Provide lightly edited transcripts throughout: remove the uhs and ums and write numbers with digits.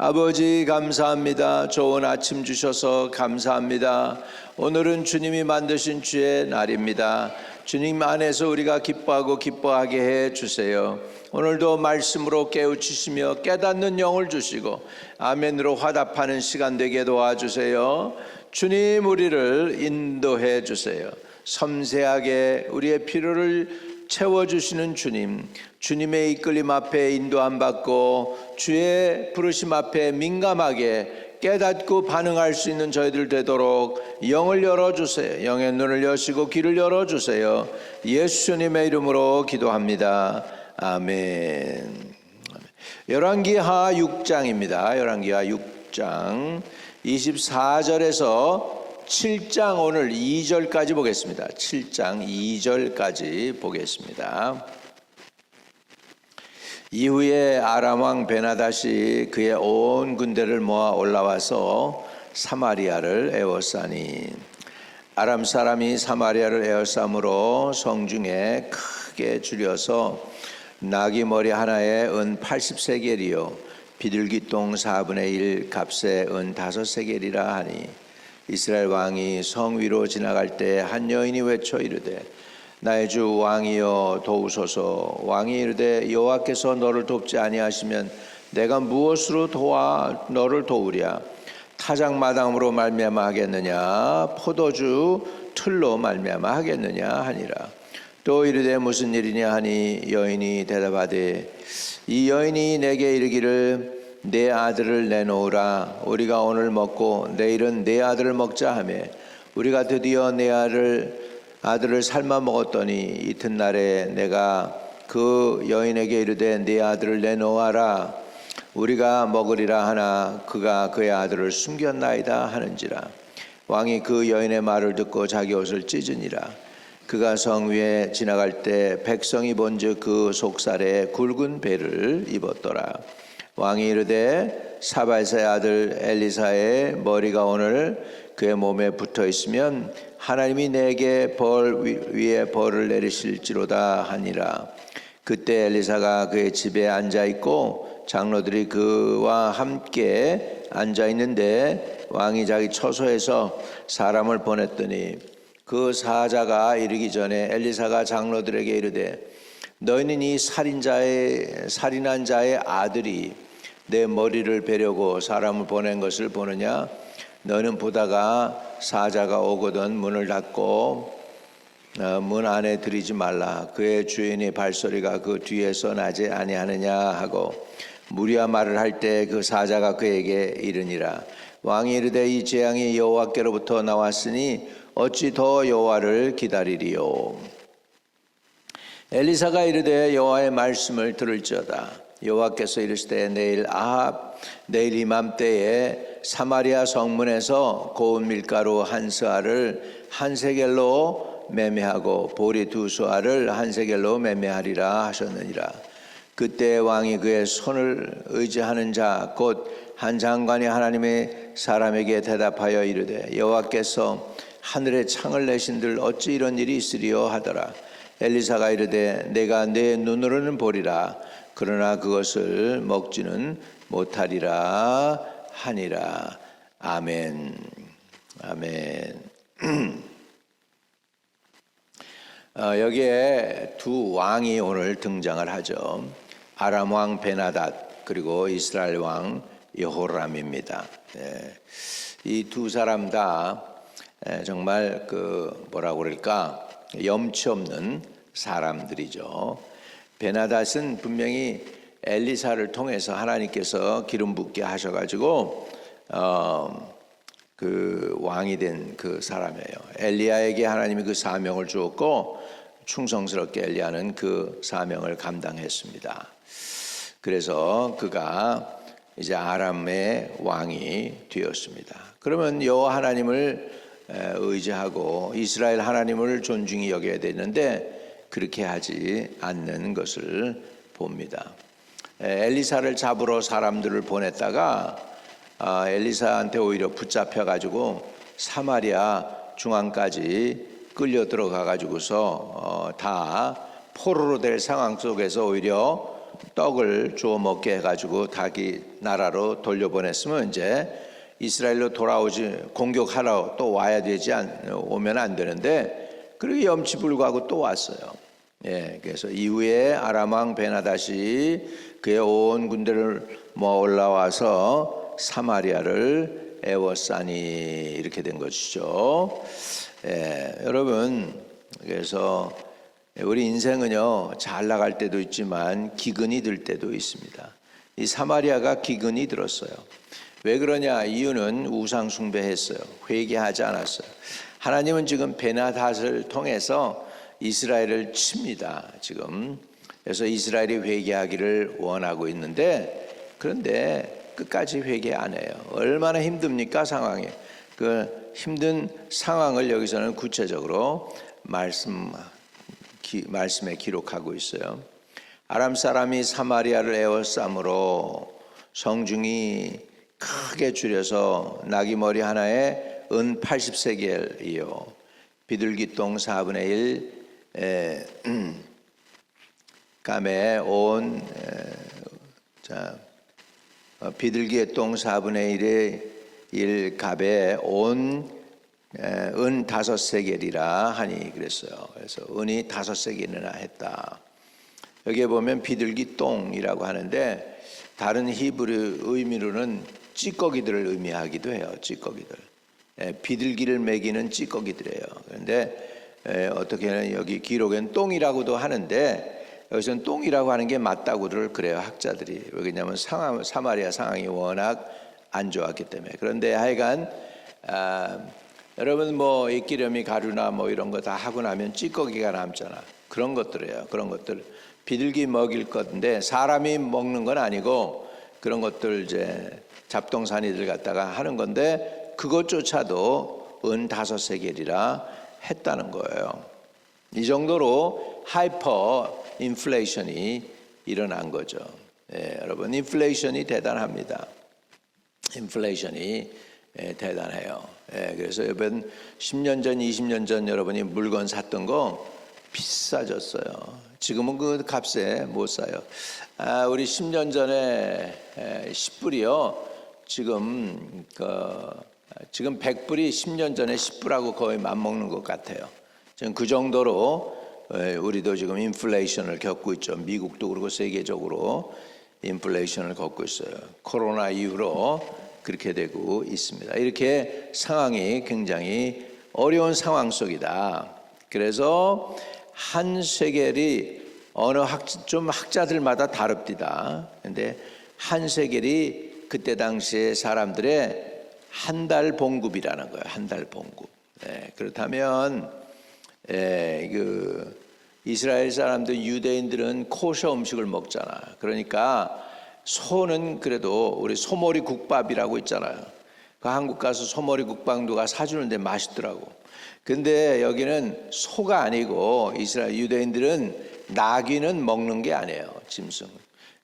아버지 감사합니다. 좋은 아침 주셔서 감사합니다. 오늘은 주님이 만드신 주의 날입니다. 주님 안에서 우리가 기뻐하고 기뻐하게 해 주세요. 오늘도 말씀으로 깨우치시며 깨닫는 영을 주시고 아멘으로 화답하는 시간 되게 도와주세요. 주님 우리를 인도해 주세요. 섬세하게 우리의 필요를 채워주시는 주님, 주님의 이끌림 앞에 인도함 받고 주의 부르심 앞에 민감하게 깨닫고 반응할 수 있는 저희들 되도록 영을 열어주세요. 영의 눈을 여시고 귀를 열어주세요. 예수님의 이름으로 기도합니다. 아멘. 열왕기하 6장입니다. 열왕기하 6장 24절에서 7장 오늘 2절까지 보겠습니다. 7장 2절까지 보겠습니다. 이후에 아람 왕 베나닷이 그의 온 군대를 모아 올라와서 사마리아를 에워싸니 아람 사람이 사마리아를 에워싸므로 성중에 크게 줄여서 나귀 머리 하나에 은 80세겔이요 비둘기똥 4분의 1 값에 은 5세겔이라 하니 이스라엘 왕이 성 위로 지나갈 때 한 여인이 외쳐 이르되 나의 주 왕이여 도우소서. 왕이 이르되 여호와께서 너를 돕지 아니하시면 내가 무엇으로 도와 너를 도우랴. 타작마당으로 말미암아 하겠느냐 포도주 틀로 말미암아 하겠느냐 하니라. 또 이르되 무슨 일이냐 하니 여인이 대답하되 이 여인이 내게 이르기를 내 아들을 내놓으라. 우리가 오늘 먹고 내일은 내 아들을 먹자 하며 우리가 드디어 내 아들을 삶아 먹었더니 이튿날에 내가 그 여인에게 이르되 네 아들을 내놓아라. 우리가 먹으리라 하나 그가 그의 아들을 숨겼나이다 하는지라. 왕이 그 여인의 말을 듣고 자기 옷을 찢으니라. 그가 성 위에 지나갈 때 백성이 본즉 그 속살에 굵은 배를 입었더라. 왕이 이르되 사발사의 아들 엘리사의 머리가 오늘 그의 몸에 붙어 있으면 하나님이 내게 벌 위에 벌을 내리실지로다 하니라. 그때 엘리사가 그의 집에 앉아 있고 장로들이 그와 함께 앉아 있는데 왕이 자기 처소에서 사람을 보냈더니 그 사자가 이르기 전에 엘리사가 장로들에게 이르되 너희는 이 살인한 자의 아들이 내 머리를 베려고 사람을 보낸 것을 보느냐? 너는 보다가 사자가 오거든 문을 닫고 문 안에 들이지 말라. 그의 주인의 발소리가 그 뒤에서 나지 아니하느냐 하고 무리와 말을 할 때 그 사자가 그에게 이르니라. 왕이 이르되 이 재앙이 여호와께로부터 나왔으니 어찌 더 여호와를 기다리리요. 엘리사가 이르되 여호와의 말씀을 들을지어다. 여호와께서 이르시되 내일 이맘때에 사마리아 성문에서 고운 밀가루 한 스아를 한 세겔로 매매하고 보리 2수아를 한 세겔로 매매하리라 하셨느니라. 그때 왕이 그의 손을 의지하는 자 곧 한 장관이 하나님의 사람에게 대답하여 이르되 여호와께서 하늘에 창을 내신들 어찌 이런 일이 있으리요 하더라. 엘리사가 이르되 내가 내 눈으로는 보리라. 그러나 그것을 먹지는 못하리라 하니라. 아멘. 아멘. 여기에 두 왕이 오늘 등장을 하죠. 아람 왕 베나닷 그리고 이스라엘 왕 여호람입니다. 이 두 사람 다 정말 뭐라고 그럴까 염치 없는 사람들이죠. 베나닷은 분명히 엘리사를 통해서 하나님께서 기름 붓게 하셔가지고 그 왕이 된 그 사람이에요. 엘리야에게 하나님이 그 사명을 주었고 충성스럽게 엘리야는 그 사명을 감당했습니다. 그래서 그가 이제 아람의 왕이 되었습니다. 그러면 여호와 하나님을 의지하고 이스라엘 하나님을 존중히 여겨야 되는데 그렇게 하지 않는 것을 봅니다. 엘리사를 잡으러 사람들을 보냈다가 엘리사한테 오히려 붙잡혀 가지고 사마리아 중앙까지 끌려 들어가 가지고서 다 포로로 될 상황 속에서 오히려 떡을 주워 먹게 해가지고 자기 나라로 돌려보냈으면 이제 이스라엘로 돌아오지 공격하러 또 와야 되지 오면 안 되는데 그렇게 염치불구하고 또 왔어요. 예, 그래서 이후에 아람 왕 베나다시 그의 온 군대를 모아 올라와서 사마리아를 에워싸니 이렇게 된 것이죠. 예, 여러분 그래서 우리 인생은요 잘 나갈 때도 있지만 기근이 들 때도 있습니다. 이 사마리아가 기근이 들었어요. 왜 그러냐? 이유는 우상 숭배했어요. 회개하지 않았어요. 하나님은 지금 베나닷을 통해서 이스라엘을 칩니다. 지금 그래서 이스라엘이 회개하기를 원하고 있는데 그런데 끝까지 회개 안 해요. 얼마나 힘듭니까 상황이? 그 힘든 상황을 여기서는 구체적으로 말씀에 기록하고 있어요. 아람 사람이 사마리아를 에워싸므로 성중이 크게 줄여서 나귀 머리 하나에 은 80세겔이요 비둘기똥 4분의 1 감에 온 비둘기의 똥 4분의 1 갑에 온 은 5세겔이라 하니 그랬어요. 그래서 은이 5세겔이나 했다. 여기에 보면 비둘기 똥이라고 하는데 다른 히브리 의미로는 찌꺼기들을 의미하기도 해요. 찌꺼기들. 비둘기를 먹이는 찌꺼기들이에요. 그런데 어떻게는 여기 기록엔 똥이라고도 하는데 여기서는 똥이라고 하는 게 맞다고들 그래요. 학자들이. 왜냐하면 사마리아 상황이 워낙 안 좋았기 때문에. 그런데 하여간 여러분 뭐 입기름이 가루나 뭐 이런 거 다 하고 나면 찌꺼기가 남잖아. 그런 것들이에요. 그런 것들 비둘기 먹일 건데 사람이 먹는 건 아니고 그런 것들 이제 잡동사니들 갖다가 하는 건데 그것조차도 은 5세겔이라 했다는 거예요. 이 정도로 하이퍼 인플레이션이 일어난 거죠. 여러분 인플레이션이 대단합니다. 인플레이션이 대단해요. 그래서 이번 10년 전, 20년 전 여러분이 물건 샀던 거 비싸졌어요. 지금은 그 값에 못 사요. 우리 10년 전에 10불이요. 지금 100불이 10년 전에 10불하고 거의 맞먹는 것 같아요. 지금 그 정도로 우리도 지금 인플레이션을 겪고 있죠. 미국도 그렇고 세계적으로 인플레이션을 겪고 있어요. 코로나 이후로 그렇게 되고 있습니다. 이렇게 상황이 굉장히 어려운 상황 속이다. 그래서 한 세겔이 어느 좀 학자들마다 다릅니다. 근데 한 세겔이 그때 당시에 사람들의 한 달 봉급이라는 거예요. 한 달 봉급. 그렇다면 이스라엘 사람들 유대인들은 코셔 음식을 먹잖아. 그러니까 소는 그래도 우리 소머리 국밥이라고 있잖아요. 그 한국 가서 소머리 국밥 누가 사주는데 맛있더라고. 근데 여기는 소가 아니고 이스라엘 유대인들은 나귀는 먹는 게 아니에요. 짐승.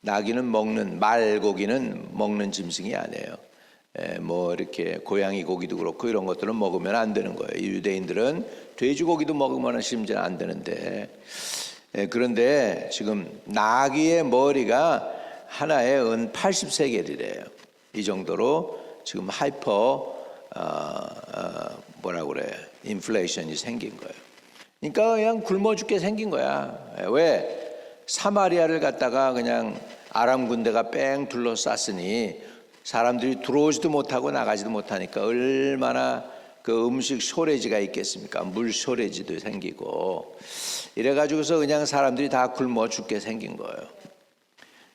나귀는 먹는 말고기는 먹는 짐승이 아니에요. 뭐 이렇게 고양이 고기도 그렇고 이런 것들은 먹으면 안 되는 거예요. 유대인들은 돼지고기도 먹으면 심지어 안 되는데 그런데 지금 나귀의 머리가 하나에 은 80세겔이래요. 이 정도로 지금 하이퍼 뭐라고 그래 인플레이션이 생긴 거예요. 그러니까 그냥 굶어 죽게 생긴 거야. 왜? 사마리아를 갖다가 그냥 아람 군대가 뺑 둘러쌌으니 사람들이 들어오지도 못하고 나가지도 못하니까 얼마나 그 음식 쇼레지가 있겠습니까? 물 쇼레지도 생기고 이래가지고서 그냥 사람들이 다 굶어 죽게 생긴 거예요.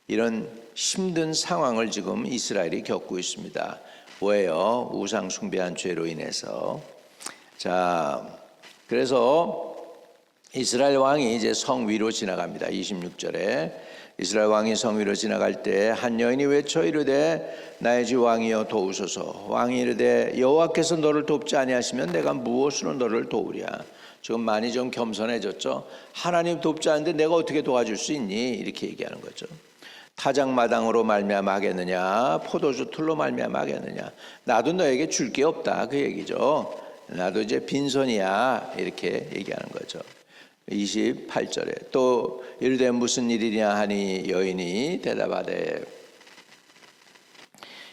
이런 힘든 상황을 지금 이스라엘이 겪고 있습니다. 왜요? 우상 숭배한 죄로 인해서. 자, 그래서 이스라엘 왕이 이제 성 위로 지나갑니다. 26절에 이스라엘 왕이 성 위로 지나갈 때 한 여인이 외쳐 이르되 나의 주 왕이여 도우소서. 왕이 이르되 여호와께서 너를 돕지 아니하시면 내가 무엇으로 너를 도우랴. 지금 많이 좀 겸손해졌죠. 하나님 돕지 않는데 내가 어떻게 도와줄 수 있니? 이렇게 얘기하는 거죠. 타작마당으로 말미암아 하겠느냐 포도주 틀로 말미암아 하겠느냐. 나도 너에게 줄 게 없다 그 얘기죠. 나도 이제 빈손이야 이렇게 얘기하는 거죠. 28절에 또 이르되 무슨 일이냐 하니 여인이 대답하되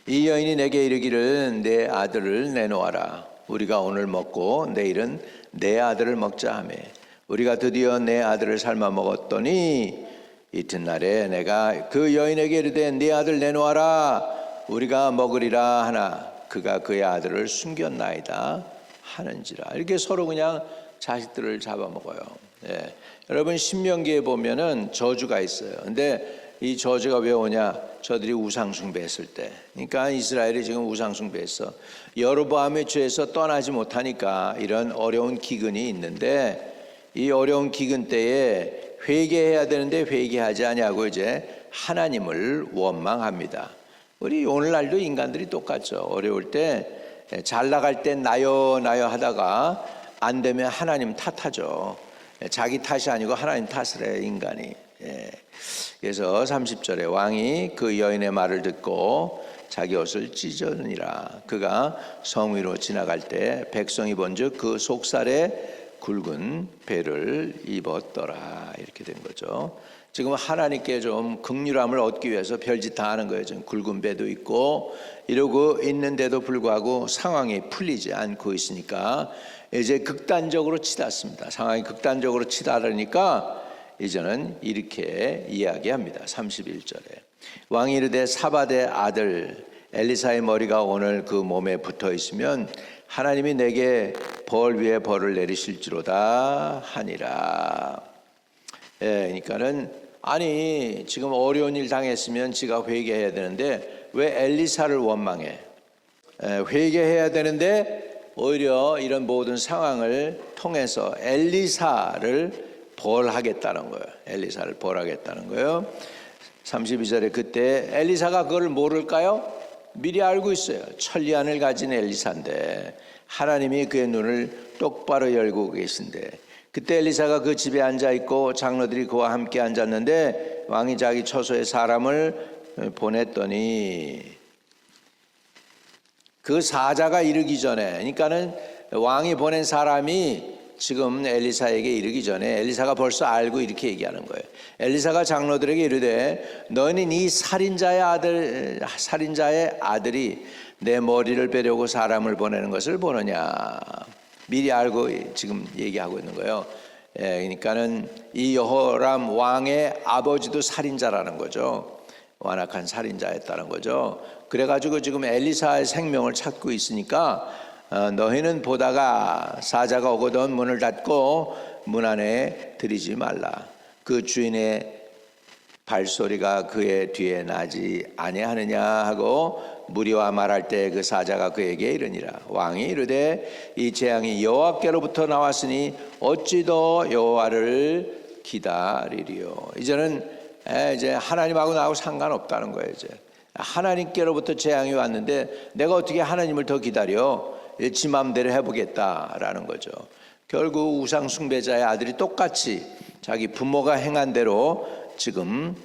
이 여인이 내게 이르기를 내 아들을 내놓아라. 우리가 오늘 먹고 내일은 내 아들을 먹자 하며 우리가 드디어 내 아들을 삶아 먹었더니 이튿날에 내가 그 여인에게 이르되 네 아들 내놓아라. 우리가 먹으리라 하나 그가 그의 아들을 숨겼나이다 하는지라. 이렇게 서로 그냥 자식들을 잡아먹어요. 예. 여러분 신명기에 보면은 저주가 있어요. 근데 이 저주가 왜 오냐? 저들이 우상숭배했을 때. 그러니까 이스라엘이 지금 우상숭배했어. 여로보암의 죄에서 떠나지 못하니까 이런 어려운 기근이 있는데 이 어려운 기근 때에 회개해야 되는데 회개하지 아니하고 이제 하나님을 원망합니다. 우리 오늘날도 인간들이 똑같죠. 어려울 때 잘 나갈 때 나요 하다가 안 되면 하나님 탓하죠. 자기 탓이 아니고 하나님 탓을 해 인간이. 그래서 30절에 왕이 그 여인의 말을 듣고 자기 옷을 찢으니라. 그가 성 위로 지나갈 때 백성이 본즉 그 속살에 굵은 배를 입었더라. 이렇게 된 거죠. 지금 하나님께 좀 긍휼함을 얻기 위해서 별짓 다 하는 거예요. 지금 굵은 배도 있고 이러고 있는데도 불구하고 상황이 풀리지 않고 있으니까 이제 극단적으로 치닫습니다. 상황이 극단적으로 치닫으니까 이제는 이렇게 이야기합니다. 31절에 왕이 이르되 사밧의 아들 엘리사의 머리가 오늘 그 몸에 붙어 있으면 하나님이 내게 벌 위에 벌을 내리실지로다 하니라. 그러니까는 아니 지금 어려운 일 당했으면 지가 회개해야 되는데 왜 엘리사를 원망해? 회개해야 되는데 오히려 이런 모든 상황을 통해서 엘리사를 벌하겠다는 거예요. 엘리사를 벌하겠다는 거예요. 32절에 그때 엘리사가 그걸 모를까요? 미리 알고 있어요. 천리안을 가진 엘리사인데 하나님이 그의 눈을 똑바로 열고 계신데 그때 엘리사가 그 집에 앉아 있고 장로들이 그와 함께 앉았는데 왕이 자기 처소에 사람을 보냈더니 그 사자가 이르기 전에 그러니까는 왕이 보낸 사람이 지금 엘리사에게 이르기 전에 엘리사가 벌써 알고 이렇게 얘기하는 거예요. 엘리사가 장로들에게 이르되 너희는 이 살인자의 아들이 내 머리를 베려고 사람을 보내는 것을 보느냐. 미리 알고 지금 얘기하고 있는 거예요. 그러니까는 이 여호람 왕의 아버지도 살인자라는 거죠. 완악한 살인자였다는 거죠. 그래가지고 지금 엘리사의 생명을 찾고 있으니까 너희는 보다가 사자가 오거든 문을 닫고 문 안에 들이지 말라. 그 주인의 발소리가 그의 뒤에 나지 아니하느냐 하고 무리와 말할 때 그 사자가 그에게 이르니라. 왕이 이르되 이 재앙이 여호와께로부터 나왔으니 어찌 더 여호와를 기다리리요. 이제는 이제 하나님하고 나하고 상관없다는 거예요. 이제 하나님께로부터 재앙이 왔는데 내가 어떻게 하나님을 더 기다려? 지 마음대로 해보겠다라는 거죠. 결국 우상 숭배자의 아들이 똑같이 자기 부모가 행한 대로 지금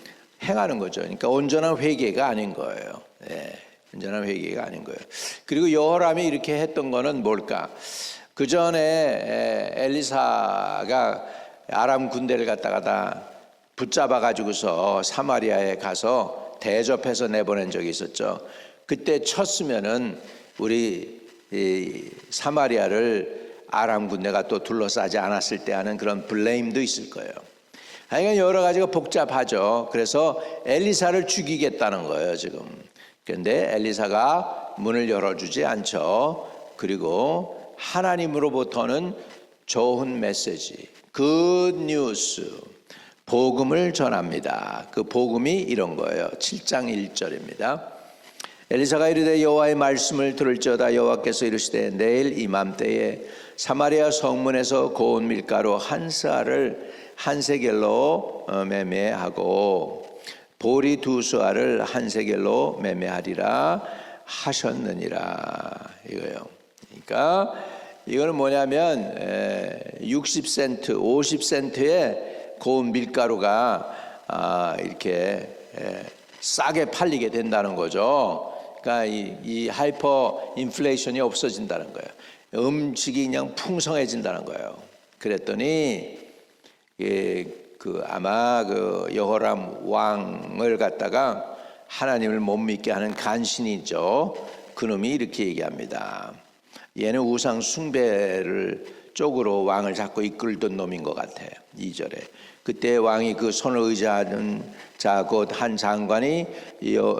행하는 거죠. 그러니까 온전한 회개가 아닌 거예요. 온전한 회개가 아닌 거예요. 그리고 여호람이 이렇게 했던 거는 뭘까? 그 전에 엘리사가 아람 군대를 갖다가 다 붙잡아 가지고서 사마리아에 가서 대접해서 내보낸 적이 있었죠. 그때 쳤으면은 우리 이 사마리아를 아람 군대가 또 둘러싸지 않았을 때 하는 그런 블레임도 있을 거예요. 그러니까 여러 가지가 복잡하죠. 그래서 엘리사를 죽이겠다는 거예요 지금. 그런데 엘리사가 문을 열어주지 않죠. 그리고 하나님으로부터는 좋은 메시지, 굿 뉴스, 복음을 전합니다. 그 복음이 이런 거예요. 7장 1절입니다. 엘리사가 이르되 여호와의 말씀을 들을지어다. 여호와께서 이르시되 내일 이맘때에 사마리아 성문에서 고운 밀가루 한 스아를 한 세겔로 매매하고 보리 두 스아를 한 세겔로 매매하리라 하셨느니라. 이거요. 그러니까 이거는 뭐냐면 60센트, 50센트의 고운 밀가루가 이렇게 싸게 팔리게 된다는 거죠. 그러니까 이 하이퍼 인플레이션이 없어진다는 거예요. 음식이 그냥 풍성해진다는 거예요. 그랬더니 아마 여호람 왕을 갖다가 하나님을 못 믿게 하는 간신이죠. 그놈이 이렇게 얘기합니다. 얘는 우상 숭배를 쪽으로 왕을 자꾸 이끌던 놈인 것 같아요. 2절에 그때 왕이 그 손을 의지하는 자 곧 한 장관이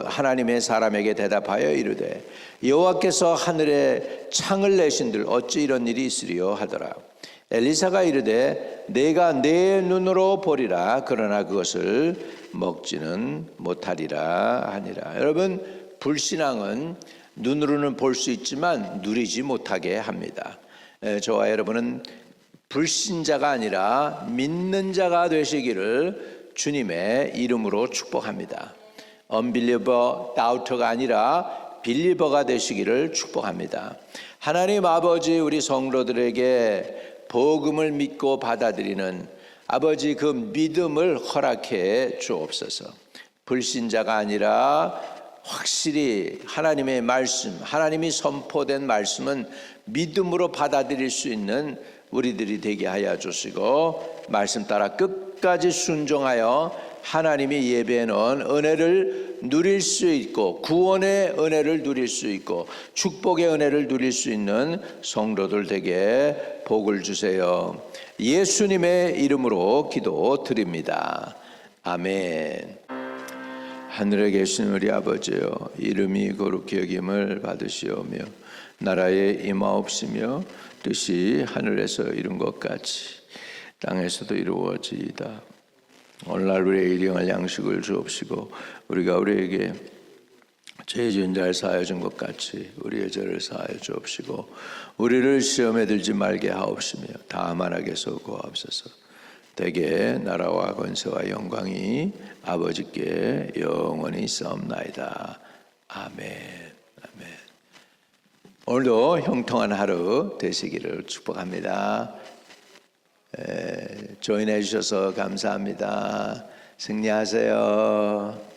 하나님의 사람에게 대답하여 이르되 여호와께서 하늘에 창을 내신들 어찌 이런 일이 있으리요 하더라. 엘리사가 이르되 내가 내 눈으로 보리라 그러나 그것을 먹지는 못하리라 하니라. 여러분, 불신앙은 눈으로는 볼 수 있지만 누리지 못하게 합니다. 저와 여러분은 불신자가 아니라 믿는 자가 되시기를 주님의 이름으로 축복합니다. unbeliever, doubter가 아니라 believer가 되시기를 축복합니다. 하나님 아버지, 우리 성도들에게 복음을 믿고 받아들이는 아버지 그 믿음을 허락해 주옵소서. 불신자가 아니라 확실히 하나님의 말씀, 하나님이 선포된 말씀은 믿음으로 받아들일 수 있는 우리들이 되게 하여 주시고 말씀 따라 끝까지 순종하여 하나님이 예배해 놓은 은혜를 누릴 수 있고 구원의 은혜를 누릴 수 있고 축복의 은혜를 누릴 수 있는 성도들 되게 복을 주세요. 예수님의 이름으로 기도드립니다. 아멘. 하늘에 계신 우리 아버지여, 이름이 거룩히 여김을 받으시오며 나라에 임하옵시며 뜻이 하늘에서 이룬 것 같이 땅에서도 이루어지이다. 오늘날 우리의 일용할 양식을 주옵시고 우리가 우리에게 죄 지은 자를 사하여 준 것 같이 우리의 죄를 사하여 주옵시고 우리를 시험에 들지 말게 하옵시며 다만 악에서 구하옵소서. 대개 나라와 권세와 영광이 아버지께 영원히 있사옵나이다. 아멘. 아멘. 오늘도 형통한 하루 되시기를 축복합니다. 조인해 주셔서 감사합니다. 승리하세요.